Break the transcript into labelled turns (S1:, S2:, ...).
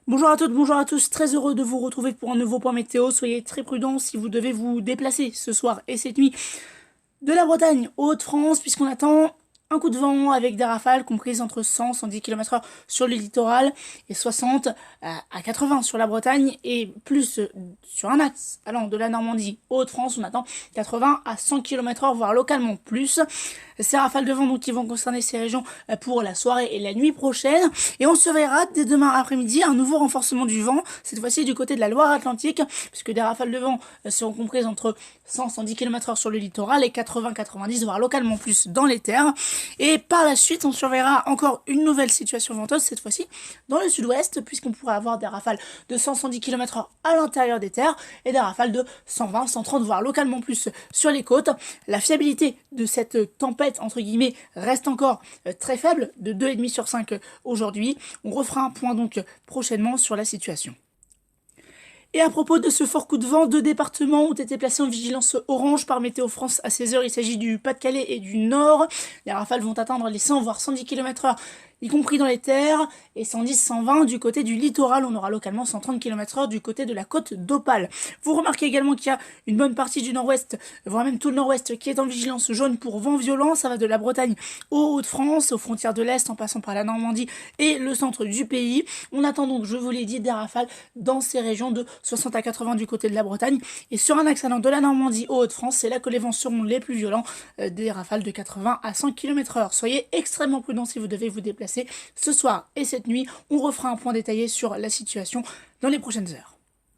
S1: Bonjour à toutes, bonjour à tous, très heureux de vous retrouver pour un nouveau point météo. Soyez très prudents si vous devez vous déplacer ce soir et cette nuit de la Bretagne aux Hauts-de-France, puisqu'on attend un coup de vent avec des rafales comprises entre 100 et 110 km/h sur le littoral et 60 à 80 sur la Bretagne et plus sur un axe allant de la Normandie aux Hauts-de-France, on attend 80 à 100 km/h, voire localement plus. Ces rafales de vent donc qui vont concerner ces régions pour la soirée et la nuit prochaine. Et on surveillera dès demain après-midi un nouveau renforcement du vent, cette fois-ci du côté de la Loire-Atlantique, puisque des rafales de vent seront comprises entre 100 et 110 km/h sur le littoral et 80-90, voire localement plus dans les terres. Et par la suite, on surveillera encore une nouvelle situation venteuse, cette fois-ci dans le sud-ouest, puisqu'on pourrait avoir des rafales de 100-110 km/h à l'intérieur des terres et des rafales de 120-130, voire localement plus sur les côtes. La fiabilité de cette tempête entre guillemets reste encore très faible, de 2,5 sur 5 aujourd'hui. On refera un point donc prochainement sur la situation. Et à propos de ce fort coup de vent, deux départements ont été placés en vigilance orange par Météo France à 16 heures. Il s'agit du Pas-de-Calais et du Nord. Les rafales vont atteindre les 100 voire 110 km/h, y compris dans les terres, et 110-120 du côté du littoral. On aura localement 130 km/h du côté de la côte d'Opale. Vous remarquez également qu'il y a une bonne partie du nord-ouest, voire même tout le nord-ouest, qui est en vigilance jaune pour vent violent. Ça va de la Bretagne aux Hauts-de-France, aux frontières de l'Est, en passant par la Normandie et le centre du pays. On attend donc, je vous l'ai dit, des rafales dans ces régions de 60 à 80 du côté de la Bretagne. Et sur un axe allant de la Normandie aux Hauts-de-France, c'est là que les vents seront les plus violents, des rafales de 80 à 100 km/h. Soyez extrêmement prudents si vous devez vous déplacer ce soir et cette nuit. On refera un point détaillé sur la situation dans les prochaines heures.